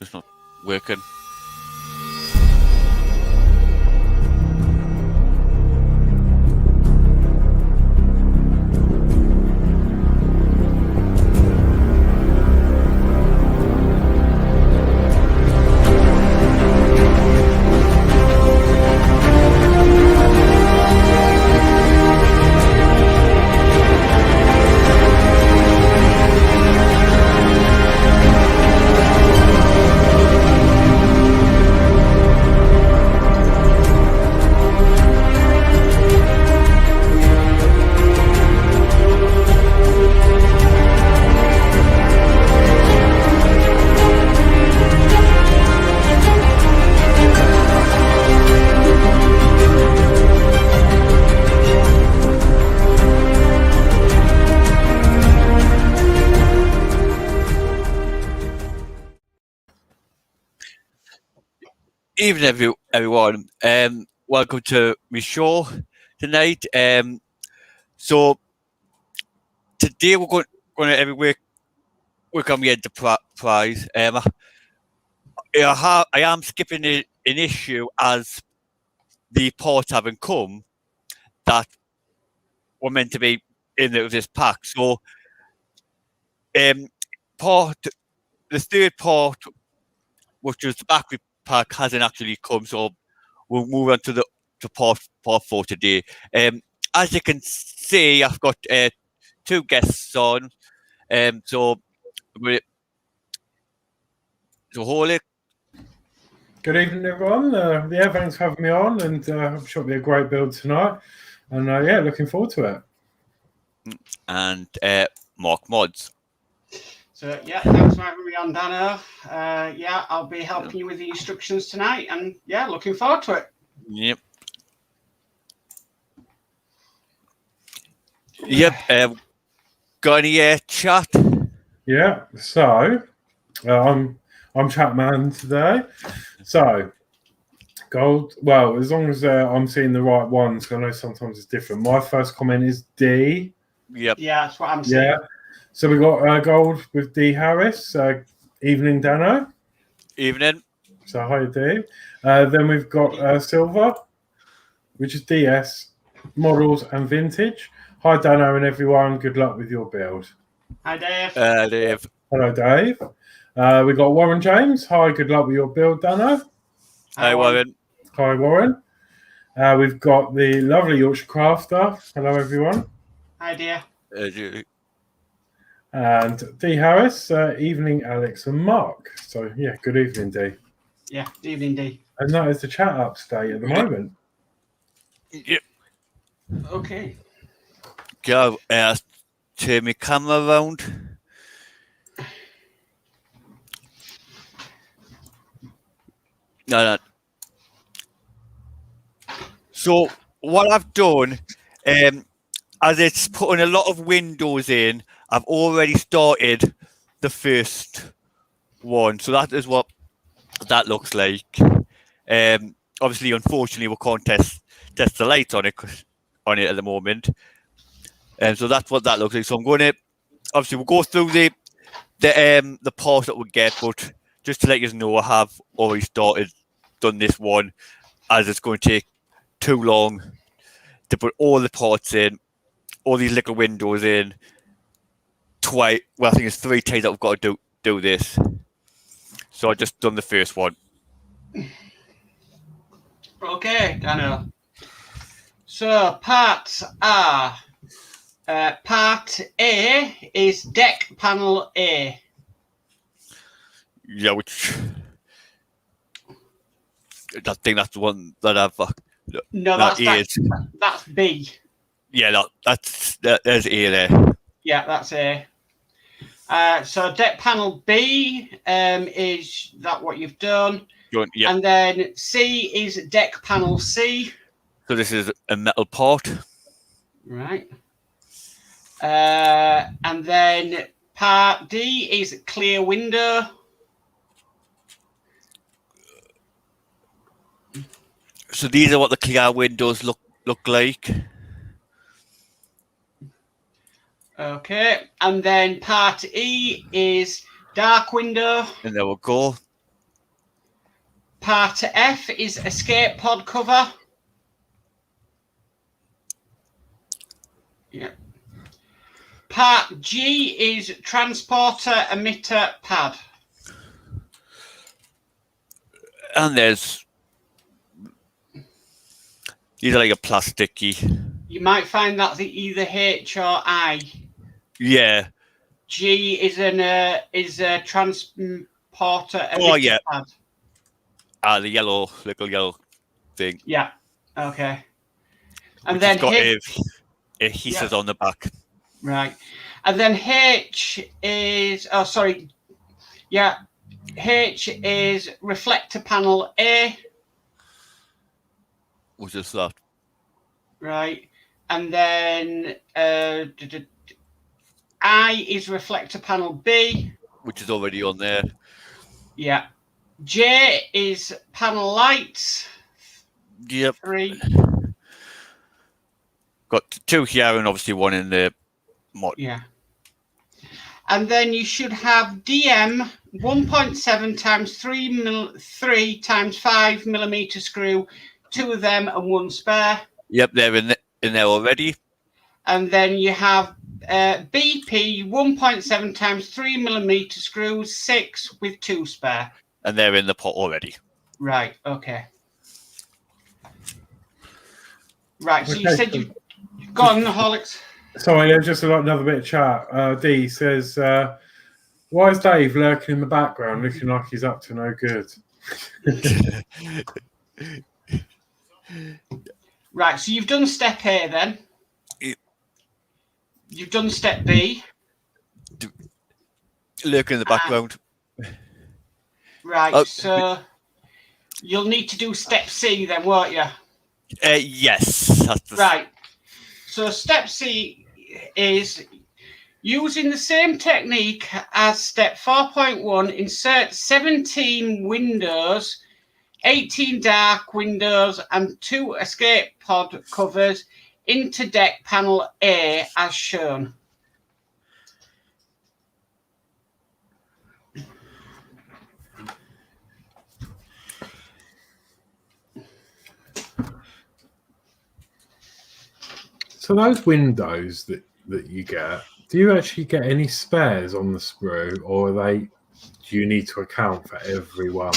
It's not working. Evening, everyone. Welcome to my show tonight. So today we're going to work on the Enterprise. I am skipping an issue as the ports haven't come that were meant to be in this pack. So, the third port, which was the battery pack, hasn't actually come. So we'll move on to part 4 today. As you can see, I've got 2 guests on. So Holy. Good evening, everyone. Thanks for having me on, and I'm sure it'll be a great build tonight. And looking forward to it. And Modz. So thanks for having me on, Danno. I'll be helping you with the instructions tonight, and looking forward to it. Yep. Got any chat? Yeah. So I'm chat man today. So gold. Well, as long as I'm seeing the right ones, I know sometimes it's different. My first comment is D. Yep. Yeah, that's what I'm saying. Yeah. So we got gold with D Harris. Evening, Danno. Evening. So hi, Dave. Then we've got silver, which is DS, models and vintage. Hi, Danno and everyone. Good luck with your build. Hi, Dave. Dave. Hello, Dave. We got Warren James. Hi, good luck with your build, Danno. Hi, Warren. Hi, Warren. We've got the lovely Yorkshire Crafter. Hello, everyone. Hi, dear. And D Harris. Evening, Alex and Mark. So, good evening, D. Yeah, good evening, D. And that is the chat upstate at the moment. Yep. Okay. Go. Turn my camera around. No. So what I've done, as it's putting a lot of windows in, I've already started the first one. So that is what that looks like. Obviously, unfortunately, we can't test the lights on it at the moment. So that's what that looks like. So I'm going to obviously we'll go through the parts that we get, but just to let you know, I have already done this one, as it's going to take too long to put all the parts in, all these little windows in twice. Well, I think it's 3 times that we've got to do this. So I just done the first one. Okay, Danno. So parts are part A is deck panel A. Yeah, which I think that's the one that I've. No, that's B. Yeah, there's A there. Yeah, that's A. So deck panel B is that what you've done? Yeah. And then C is deck panel C. So this is a metal part. Right. And then part D is clear window. So these are what the clear windows look like. Okay. And then part E is dark window. And there we go. Part F is escape pod cover. Yeah. Part G is transporter emitter pad. And these are like a plasticky. You might find that the either H or I. Yeah. G is a transporter emitter pad. The little yellow thing. Yeah. Okay. And which then has got H. adhesives on the back. Right. And then H is H is reflector panel A. Which is that? Right. And then I is reflector panel B. Which is already on there. Yeah. J is panel lights. Yep. 3. Got 2 here and obviously 1 in the mod. Yeah. And then you should have DM 1.7 times 3 times 5 millimeter screw, 2 of them and 1 spare. Yep, they're in there already. And then you have BP 1.7 times 3 millimeter screws, 6 with 2 spare. And they're in the pot already. Right. Okay. Right. So you said you've gone, Horlicks. Sorry, there's just another bit of chat. D says, why is Dave lurking in the background looking like he's up to no good? Right, so you've done step A then. You've done step B. Lurking in the background. Right, so you'll need to do step C then, won't you? Yes. Right. So step C is using the same technique as step 4.1, insert 17 windows, 18 dark windows and 2 escape pod covers into deck panel A as shown. So those windows that you get, do you actually get any spares on the sprue, or do you need to account for every one?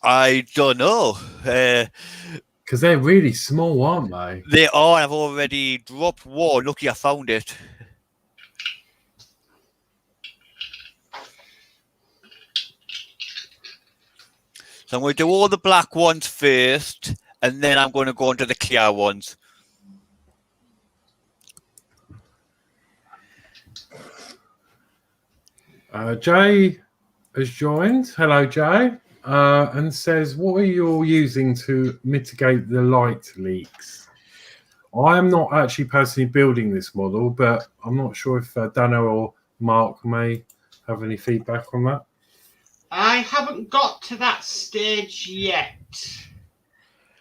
I don't know. Because they're really small, aren't they? They are. I've already dropped one. Lucky I found it. So I'm going to do all the black ones first, and then I'm going to go into the clear ones. Jay has joined. Hello, Jay. And says, what are you all using to mitigate the light leaks? I am not actually personally building this model, but I'm not sure if Danno or Mark may have any feedback on that. I haven't got to that stage yet,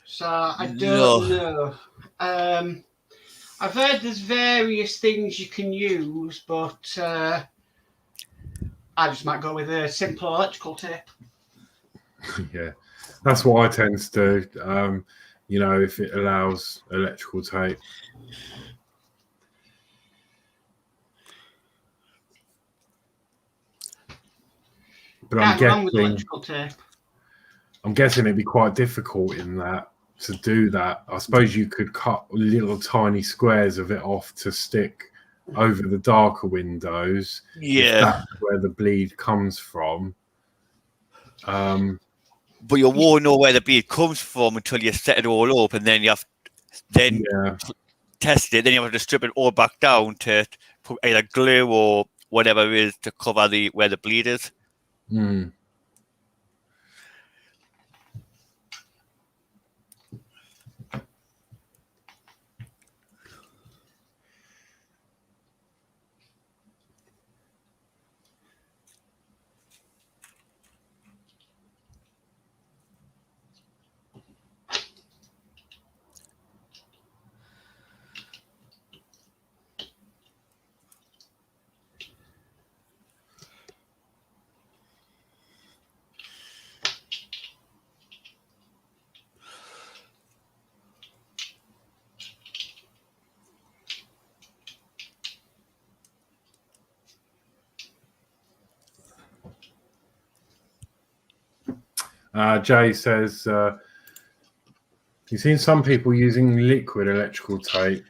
so I don't know. I've heard there's various things you can use, but I just might go with a simple electrical tape. Yeah, that's what I tend to do, if it allows electrical tape. But I'm guessing it'd be quite difficult in that to do that. I suppose you could cut little tiny squares of it off to stick over the darker windows. Yeah, that's where the bleed comes from. But you won't know where the bleed comes from until you set it all up, and then you have test it. Then you have to strip it all back down to put either glue or whatever it is to cover where the bleed is. Mm. Jay says you've seen some people using liquid electrical tape,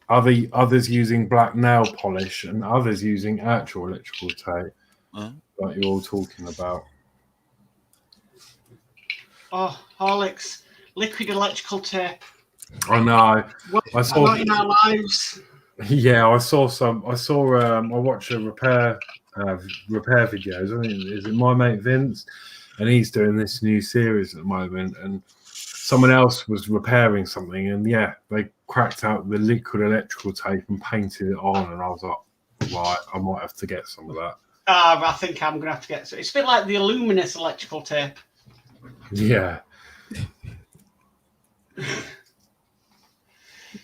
others using black nail polish, and others using actual electrical tape, like you're all talking about. Oh, Horlicks, liquid electrical tape. I know. I saw. Not in our lives. Yeah, I saw some. I watched a repair videos. I think is it my mate Vince, and he's doing this new series at the moment. And someone else was repairing something, and yeah, they cracked out the liquid electrical tape and painted it on. And I was like, right, I might have to get some of that. I think I'm gonna have to get some. It's a bit like the luminous electrical tape. Yeah.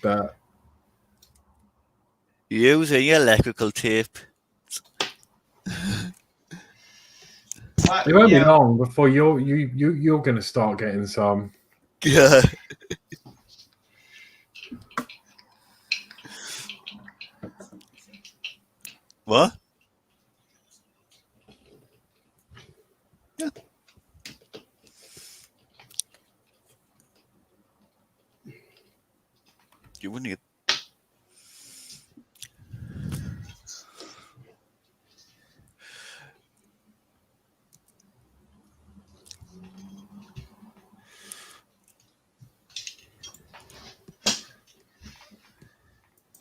But using electrical tape. It won't be long before you're going to start getting some. Yeah. What? Yeah. You wouldn't get.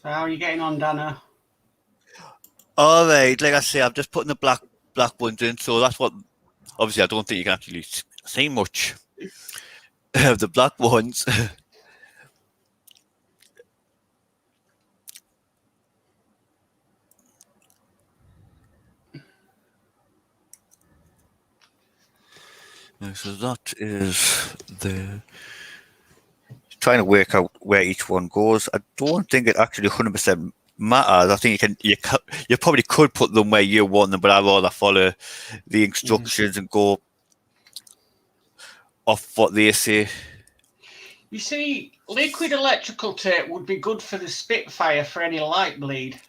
So how are you getting on, Danno? All right, like I say, I'm just putting the black ones in, so that's what. Obviously, I don't think you can actually see much of the black ones. So that is the trying to work out where each one goes. I don't think it actually 100% matters. I think you probably could put them where you want them, but I'd rather follow the instructions and go off what they say. You see, liquid electrical tape would be good for the Spitfire for any light bleed.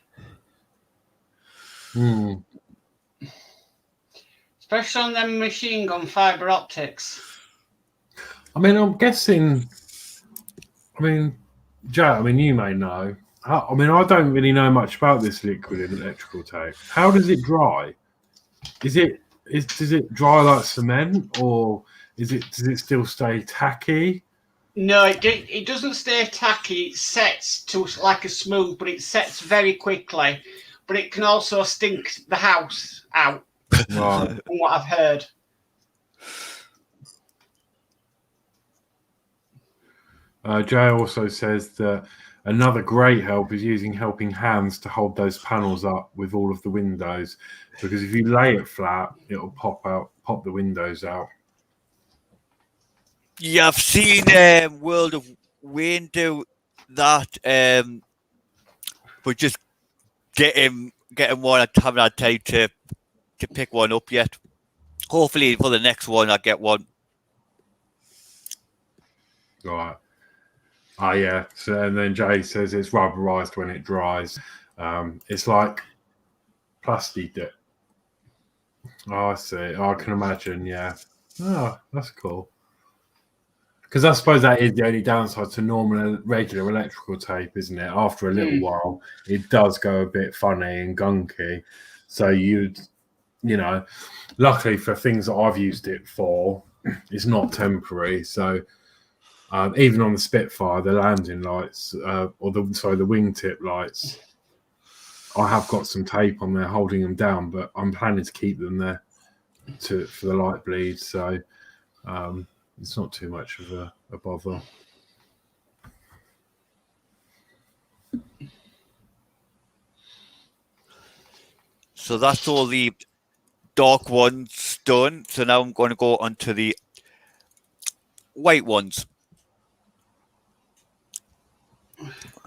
Especially on them machine gun fibre optics. I mean, I'm guessing. I mean, Joe, you may know. I don't really know much about this liquid electrical tape. How does it dry? Does it dry like cement, or does it still stay tacky? No, it doesn't stay tacky. It sets to like a smooth, but it sets very quickly. But it can also stink the house out. Right. From what I've heard. Jay also says that another great help is using helping hands to hold those panels up with all of the windows, because if you lay it flat, it'll pop the windows out. Yeah, I've seen World of Wayne do that, but just getting one. I haven't had time to pick one up yet. Hopefully for the next one I'll get one. Right. Oh yeah. So, and then Jay says it's rubberized when it dries. It's like plastic dip. Oh, I see. Oh, I can imagine. Yeah. Oh, that's cool. Because I suppose that is the only downside to normal, regular electrical tape, isn't it? After a little while, it does go a bit funny and gunky. So luckily for things that I've used it for, it's not temporary. So even on the Spitfire, the landing lights, the wingtip lights, I have got some tape on there holding them down, but I'm planning to keep them there for the light bleed. So it's not too much of a bother. So that's all the dark ones done. So now I'm going to go on to the white ones.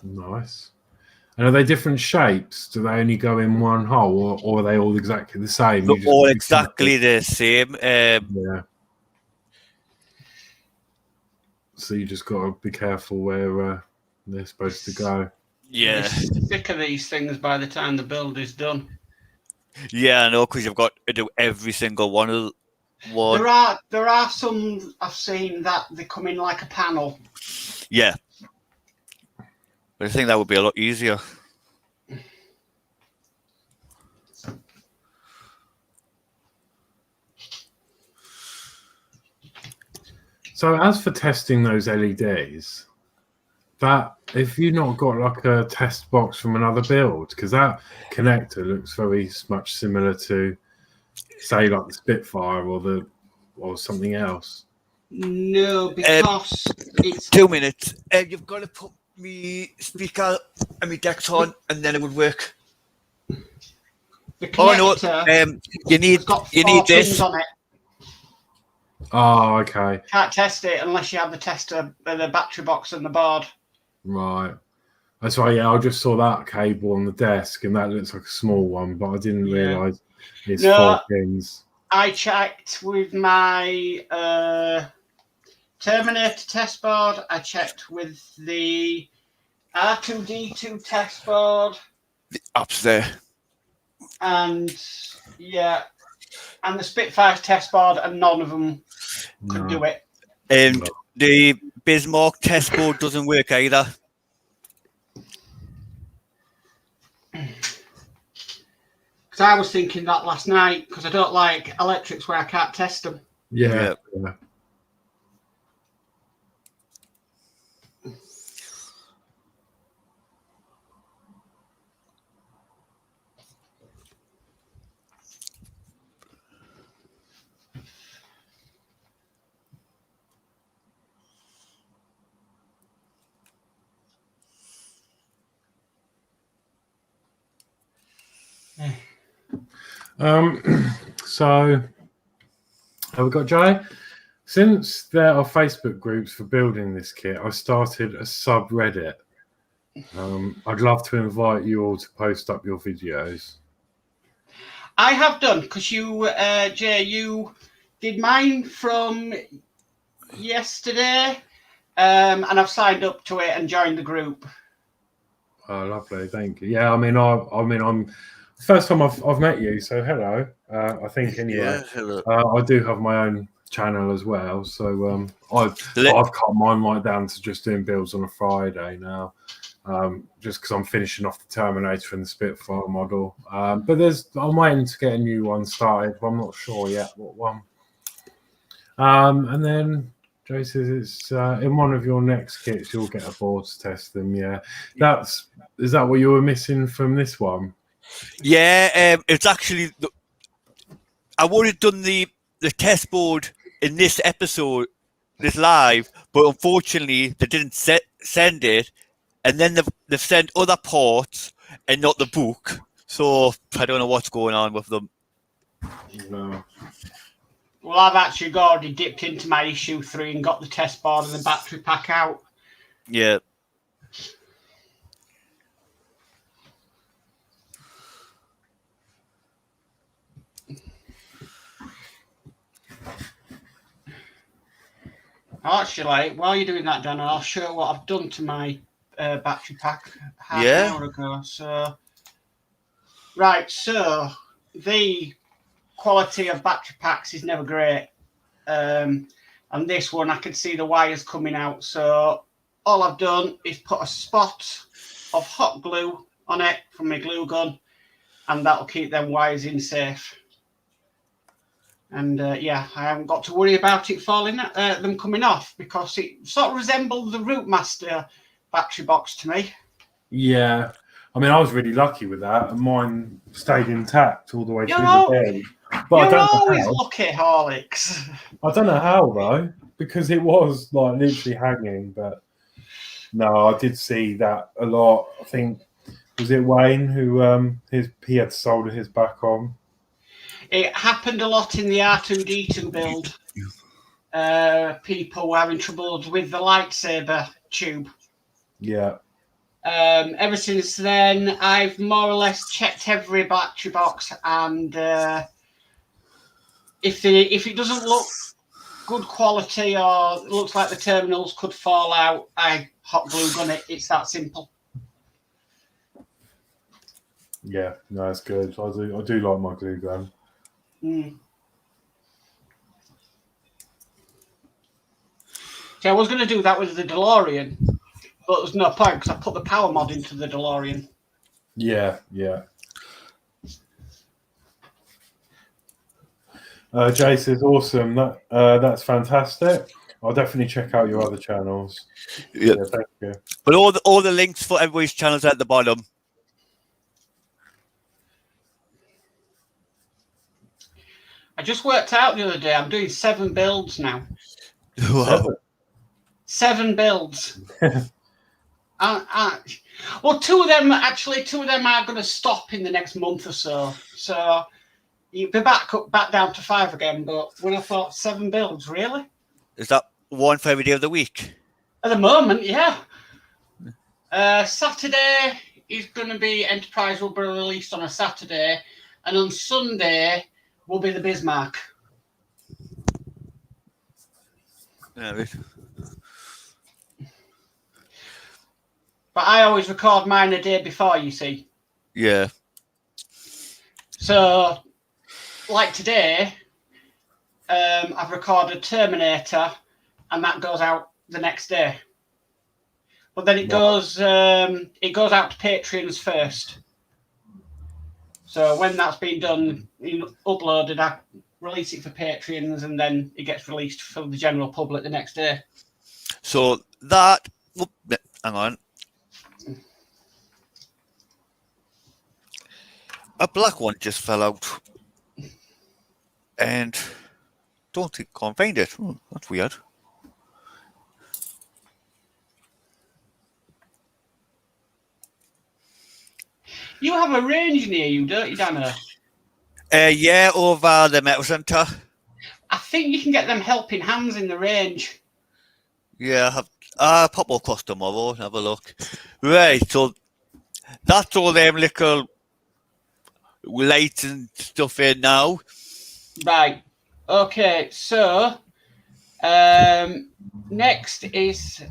Nice. And are they different shapes? Do they only go in one hole, or are they all exactly the same? They're all exactly the same. Yeah. So you just got to be careful where they're supposed to go. Yeah. Sick of these things by the time the build is done. Yeah, I know, because you've got to do every single one of one. There are some I've seen that they come in like a panel. Yeah. But I think that would be a lot easier. So as for testing those LEDs, that if you've not got like a test box from another build, because that connector looks very much similar to, say, like the Spitfire or something else. No, because it's 2 minutes. You've got to put me speaker and my decks on, and then it would work. the connector. Oh no! You need got 4 this. pins on it. Oh, okay. Can't test it unless you have the tester, the battery box, and the board. Right. That's right. Yeah, I just saw that cable on the desk, and that looks like a small one, but I didn't realise it's 4 pins. I checked with my Terminator test board. I checked with the R2D2 test board. Up there. And and the Spitfire test board, and none of them could do it. And the Bismarck test board doesn't work either. Because I was thinking that last night, because I don't like electrics where I can't test them. Yeah. So have we got Jay? Since there are Facebook groups for building this kit, I started a subreddit. I'd love to invite you all to post up your videos. I have done, because you, Jay, you did mine from yesterday, and I've signed up to it and joined the group. Oh, lovely, thank you. Yeah, I mean, I'm first time I've met you, so hello. I think anyway. Yeah, hello. I do have my own channel as well, so I've cut mine right down to just doing builds on a Friday now, just because I'm finishing off the Terminator and the Spitfire model. But I'm waiting to get a new one started. But I'm not sure yet what one. And then Jay says it's in one of your next kits you'll get a board to test them. Yeah, is that what you were missing from this one? Yeah, it's actually I would have done the test board in this episode, this live, but unfortunately they didn't send it, and then they've sent other parts and not the book. So I don't know what's going on with them. No. Well, I've actually already dipped into my issue 3 and got the test board and the battery pack out. Yeah. Actually, while you're doing that, Danno, I'll show what I've done to my battery pack half an hour ago. So, right, so the quality of battery packs is never great. And this one, I can see the wires coming out. So all I've done is put a spot of hot glue on it from my glue gun, and that'll keep them wires in safe. And I haven't got to worry about it them coming off, because it sort of resembled the Rootmaster battery box to me. Yeah, I mean, I was really lucky with that, and mine stayed intact all the way through the day. But You're always lucky, Horlicks. I don't know how though, because it was like literally hanging. But no, I did see that a lot. I think was it Wayne who he had to solder his back on. It happened a lot in the R2D2 build. People were having troubles with the lightsaber tube. Yeah. Ever since then, I've more or less checked every battery box, and if it doesn't look good quality or looks like the terminals could fall out, I hot glue gun it. It's that simple. Yeah, no, it's good. I do like my glue gun. Mm. See, I was going to do that with the DeLorean, but there's no point because I put the power mod into the DeLorean. Yeah. Jay says, awesome. That's fantastic. I'll definitely check out your other channels. Yeah. Yeah, thank you. But all the links for everybody's channels are at the bottom. I just worked out the other day. I'm doing 7 builds now. Wow. 7 builds. Well, 2 of them are going to stop in the next month or so. So you'll be back down to 5 again. But when I thought 7 builds, really? Is that one for every day of the week? At the moment, yeah. Saturday is going to be Enterprise will be released on a Saturday, and on Sunday will be the Bismarck. Yeah. But I always record mine a day before, you see. Yeah. So, like today, I've recorded Terminator, and that goes out the next day. But then it goes out to Patreons first. So when that's been done, uploaded, I release it for Patreons, and then it gets released for the general public the next day. So that, hang on. A black one just fell out. And can't find it. Oh, that's weird. You have a range near you, don't you, Danno? Yeah, over the Metal Centre. I think you can get them helping hands in the range. Yeah, I'll pop across tomorrow and have a look. Right, so that's all them little lights and stuff in now. Right. Okay, so next is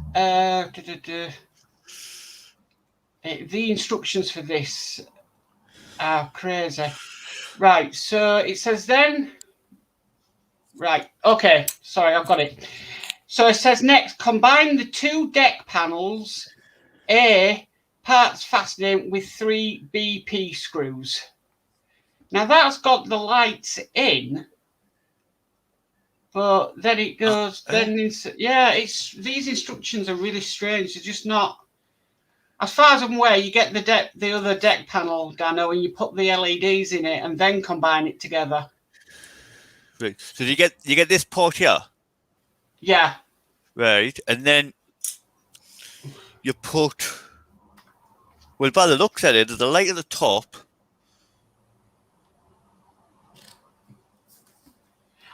the instructions for this are crazy. Right, so it says then. Right, okay, sorry, I've got it. So it says next, combine the 2 deck panels, A, parts fastening with 3 BP screws. Now that's got the lights in, but then it goes, these instructions are really strange. They're just not. As far as I'm aware, you get the other deck panel, Danno, and you put the LEDs in it and then combine it together. Right. So you get this port here. Yeah. Right. And then you put, well, by the looks at it, there's a light at the top.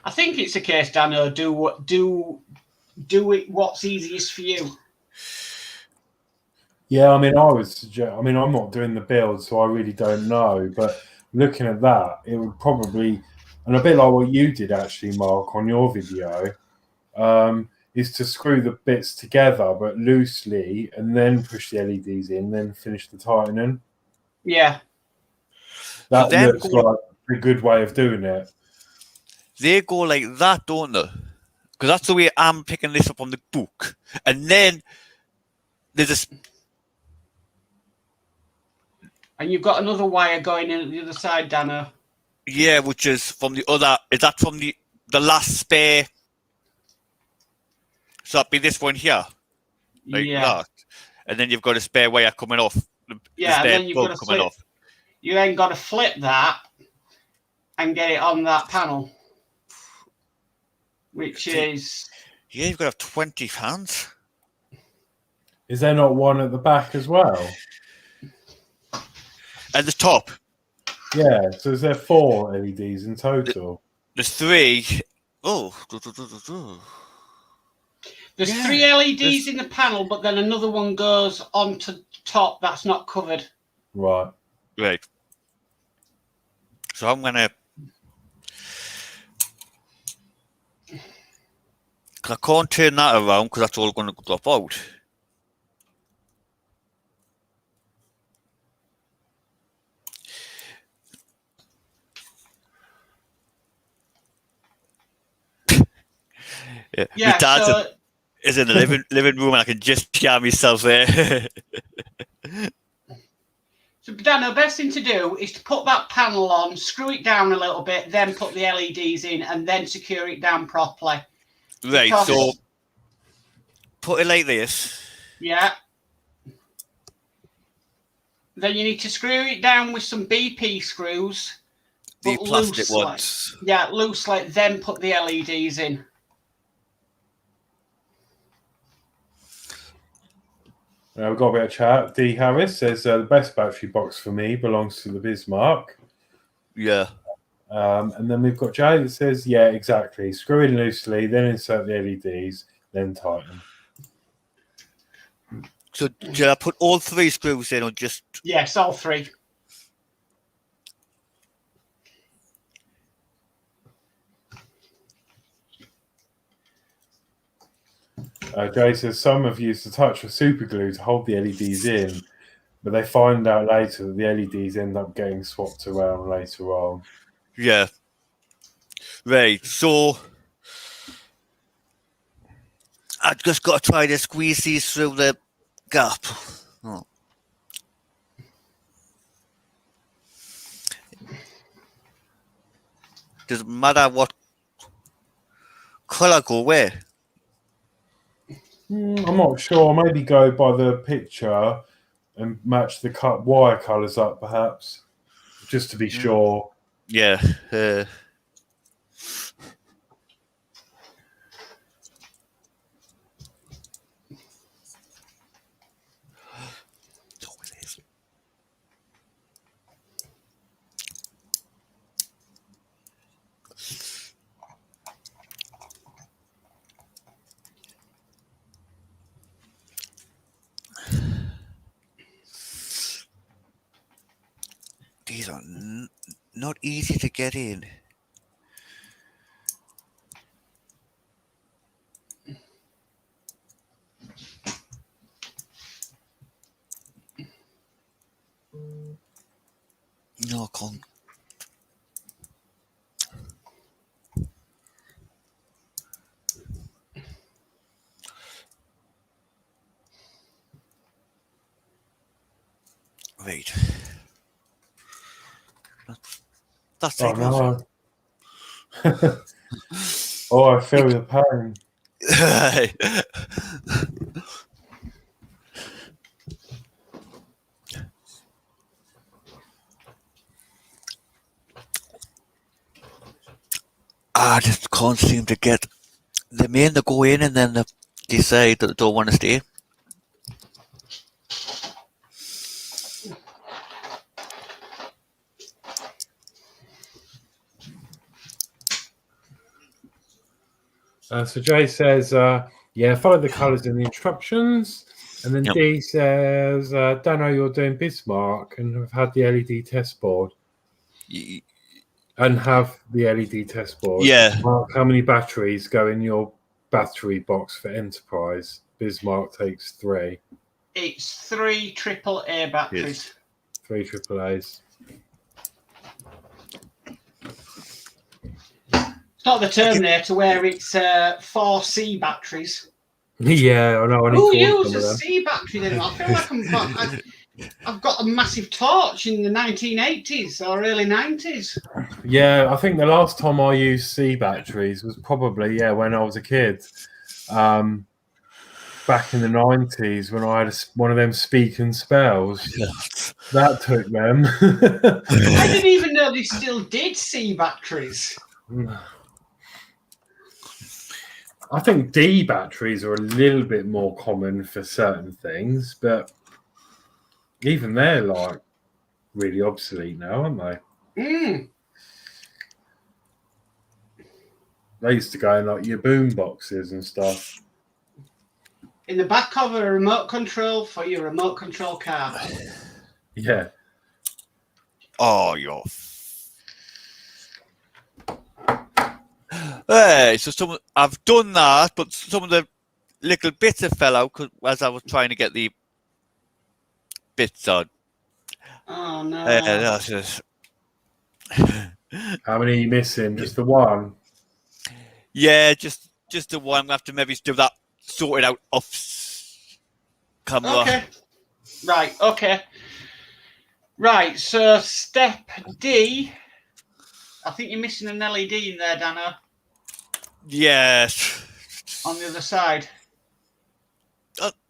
I think it's a case, Danno, do it what's easiest for you. Yeah, I mean, I would suggest. I mean, I'm not doing the build, so I really don't know. But looking at that, it would probably, and a bit like what you did actually, Mark, on your video, is to screw the bits together but loosely, and then push the LEDs in, then finish the tightening. Yeah, that So looks like a good way of doing it. They go like that, don't they? Because that's the way I'm picking this up on the book. And then there's this. and you've got another wire going in at the other side, Danno. Yeah, which is from the other. Is that from the last spare? So that'd be this one here, like that. And then you've got a spare wire coming off. Yeah, and then you've got to coming flip. off. You then got to flip that and get it on that panel, which is. Yeah, you've got to have 20 fans. Is there not one at the back as well? At the top. Yeah, so is there 4 LEDs in total? There's 3. Oh. There's 3 LEDs in the panel, but then another one goes onto top that's not covered. Right. Right. So I'm gonna. I can't turn that around because that's all going to drop out. Yeah, so is in the living room, and I can just hear myself there. So, Danno, the best thing to do is to put that panel on, screw it down a little bit, then put the LEDs in, and then secure it down properly. Right, Because- so put it like this. Yeah. Then you need to screw it down with some BP screws. The but plastic loosely. ones. Yeah, loosely, then put the LEDs in. We've got a bit of chat. D. Harris says the best battery box for me belongs to the Bismarck. Yeah. And then we've got Jay that says, yeah, exactly. Screw in loosely, then insert the LEDs, then tighten. So should I put all 3 screws in, or just? Yes, all 3. Jay says some have used a touch of super glue to hold the LEDs in, but they find out later that the LEDs end up getting swapped around later on. Yeah. Right. So I've just got to try to squeeze these through the gap. Oh. Doesn't matter what colour go where. I'm not sure. Maybe go by the picture and match the wire colours up, perhaps, just to be sure. Yeah. These are not easy to get in. No, I can't. Wait. That's Oh it. no! Oh, I feel the pain. I just can't seem to get them in. They go in and then they decide that they don't want to stay. So Jay says, yeah, follow the colours in the instructions. And then Yep. D says, Danno, you're doing Bismarck and have had the LED test board. And have the LED test board. Yeah. Mark, how many batteries go in your battery box for Enterprise? Bismarck takes 3. It's 3 AAA batteries. 3 AAAs. It's not the Terminator where it's 4 C batteries. Yeah, I know. I need Who to order some of uses them. C battery then? I feel like I've got a massive torch in the 1980s or early 90s. Yeah, I think the last time I used C batteries was probably when I was a kid, back in the 90s when I had one of them speak and spells. That took them. I didn't even know they still did C batteries. I think D batteries are a little bit more common for certain things, but even they're like really obsolete now, aren't they? Mm. They used to go in like your boom boxes and stuff. In the back of a remote control for your remote control car. Yeah. Oh, you're. Hey, so I've done that, but some of the little bits have fell out as I was trying to get the bits on. Oh no! That's just... How many are you missing? Just the one? Yeah, just the one. I have to maybe do that sort it out off camera. Okay. Right. Okay. Right. So step D. I think you're missing an LED in there, Danno. Yes. On the other side.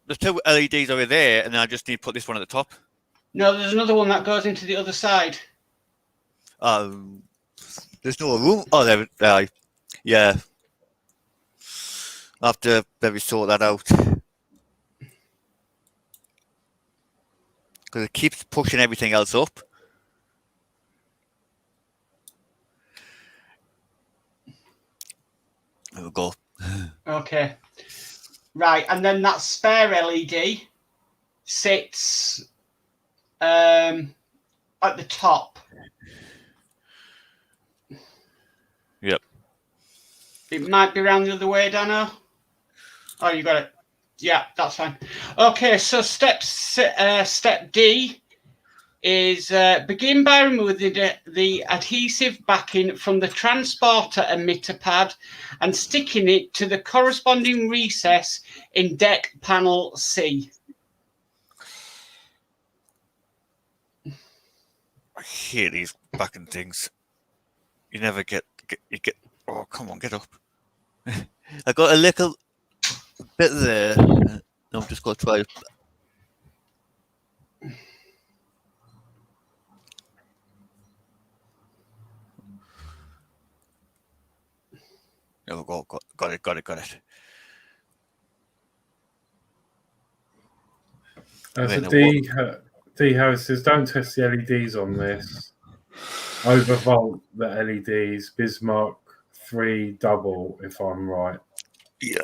The two LEDs over there, and then I just need to put this one at the top. No, there's another one that goes into the other side. There's no room. Oh, there. Yeah. I'll have to maybe sort that out. Because it keeps pushing everything else up. There we go. Okay. Right, and then that spare LED sits at the top. Yep. It might be around the other way, Danno. Oh, you got it. Yeah, that's fine. Okay, so step D is begin by removing the adhesive backing from the transporter emitter pad and sticking it to the corresponding recess in deck panel C. I hate these backing things. You never get. Oh, come on, get up. I got a little bit there. I'm just going to try. There we go. Got it. So D Harris says, don't test the LEDs on this. Overvolt the LEDs. Bismarck 3 double, if I'm right. Yeah.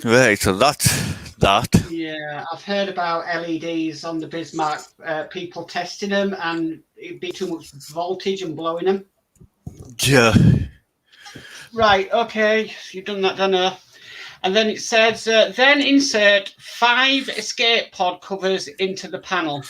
Right, so that's that. Yeah, I've heard about LEDs on the Bismarck, people testing them and it'd be too much voltage and blowing them. Yeah. Right, okay, you've done that, Danno. And then it says, then insert 5 escape pod covers into the panel.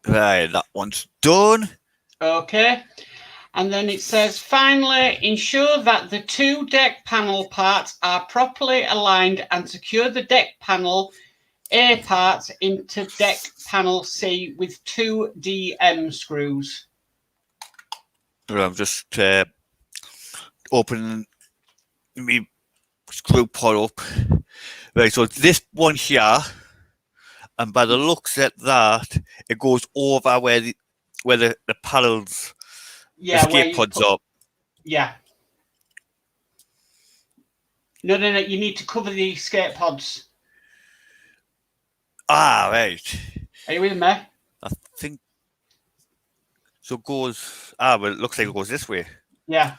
Right, that one's done. Okay. And then it says, finally, ensure that the 2 deck panel parts are properly aligned and secure the deck panel A parts into deck panel C with 2 DM screws. I'm just opening me screw pod up. Right, so this one here, and by the looks at that, it goes over where the panels, escape pods are. Yeah. No, you need to cover the escape pods. Ah, right. Are you with me? I think so. It goes. Well, it looks like it goes this way. Yeah.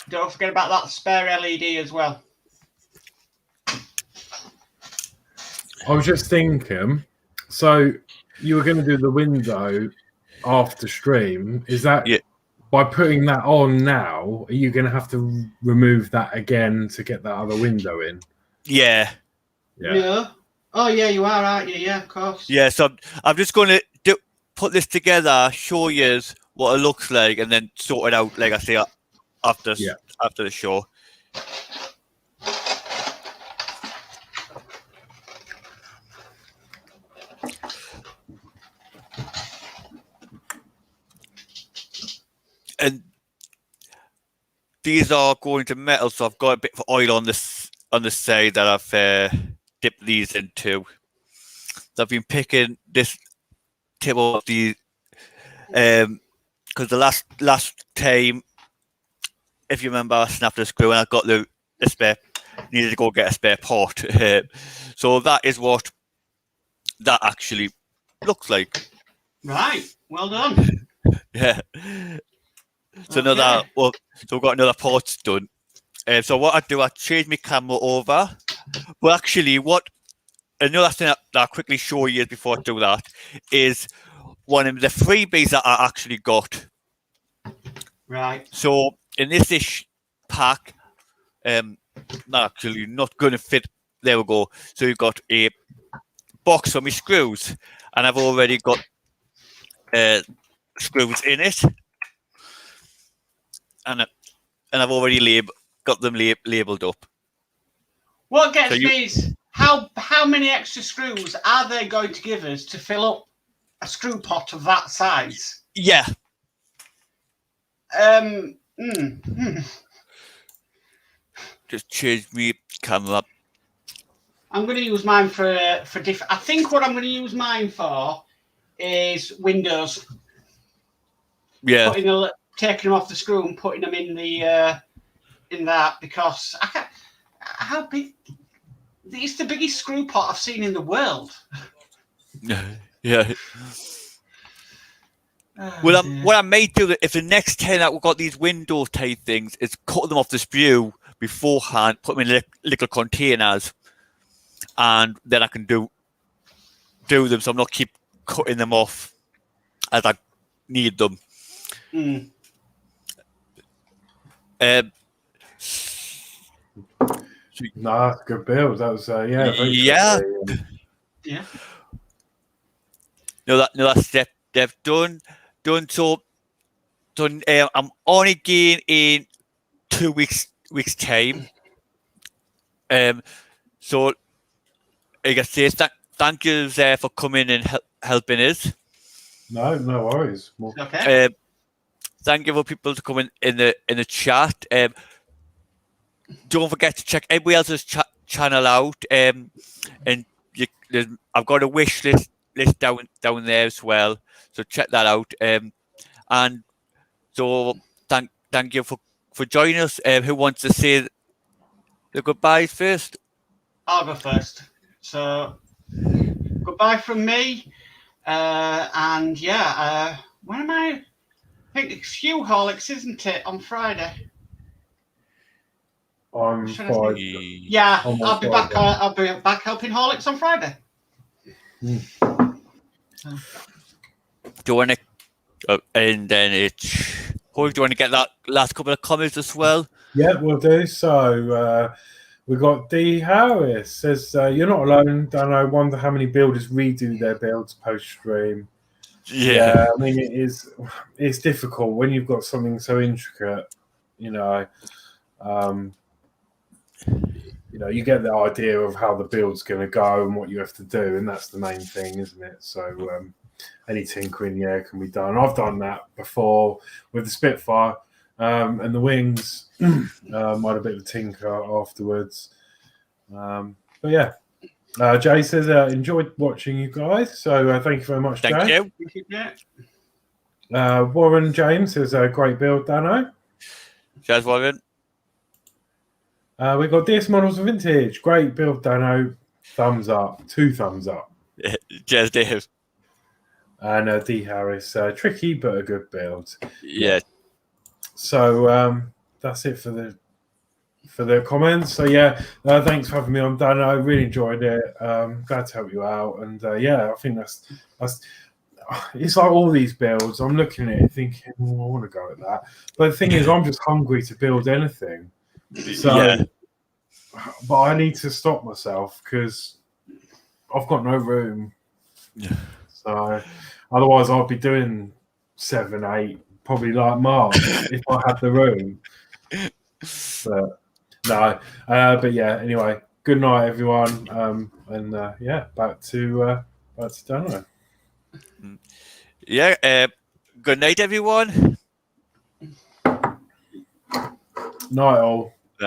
Don't forget about that spare LED as well. I was just thinking, so you were going to do the window after stream. Is that by putting that on now? Are you going to have to remove that again to get that other window in? Yeah. Yeah. Oh, yeah, you are, aren't you? Yeah, of course. Yeah, so I'm just going to put this together, show you what it looks like, and then sort it out, like I say, after the show. And these are going to metal, so I've got a bit of oil on the side that I've dipped these into. So I've been picking this tip of the because the last time, if you remember, I snapped the screw and I got the spare. Needed to go get a spare part, So that is what that actually looks like. Right. Well done. Yeah. So Okay. so we've got another part done. So what I do, I change my camera over. But actually, another thing that I'll quickly show you before I do that is one of the freebies that I actually got. Right. So in this pack, actually not going to fit. There we go. So you've got a box for my screws, and I've already got screws in it, and I've already got them labeled up. What gets me is how many extra screws are they going to give us to fill up a screw pot of that size? Yeah. Just change my camera. I'm going to use mine for different. I think what I'm going to use mine for is windows. Yeah. Taking them off the screw and putting them in in that, because I can't. How big? It's the biggest screw pot I've seen in the world. Yeah. Well, what I may do if the next 10 that we've got these window type things is cut them off the sprue beforehand, put them in little containers, and then I can do them. So I'm not keep cutting them off as I need them. No, that's a good build. That was yeah. No, that's step done. So done. I'm only again in 2 weeks time. So I guess say thank you for coming and helping us. No worries. Okay. Thank you for people to come in the chat. Don't forget to check everybody else's channel out. And I've got a wish list down there as well. So check that out. And so thank you for joining us. Who wants to say the goodbyes first? I'll go first. So goodbye from me. And yeah, when am I? I think it's Few Holics, isn't it, on Friday? I'm fine. Yeah, I'll be back. I'll be back helping Holics on Friday. Do you want to? And then it's. Do you want to get that last couple of comments as well? Yeah, we'll do. So we got D Harris says you're not alone. Danno, wonder how many builders redo their builds post stream. Yeah, I mean it's difficult when you've got something so intricate. You get the idea of how the build's going to go and what you have to do, and that's the main thing, isn't it? So any tinkering, can be done. I've done that before with the Spitfire and the wings. Might a bit of a tinker afterwards. But yeah. Jay says, enjoyed watching you guys. So thank you very much, Thank Jay. you. Warren James says, great build, Danno. Cheers, Warren. We got DS Models and Vintage. Great build, Danno. Thumbs up. 2 thumbs up. Cheers, Dave. And D Harris, tricky but a good build. Yeah. So that's it for the comments. So thanks for having me on, Dan. I really enjoyed it. Glad to help you out. And I think that's it's like all these builds. I'm looking at it thinking, I want to go at that. But the thing is, I'm just hungry to build anything. So, but I need to stop myself because I've got no room. Yeah. So otherwise, I'll be doing 7, 8, probably like March if I had the room. But no, but anyway, good night, everyone. Back to Danno. Good night, everyone. Night all.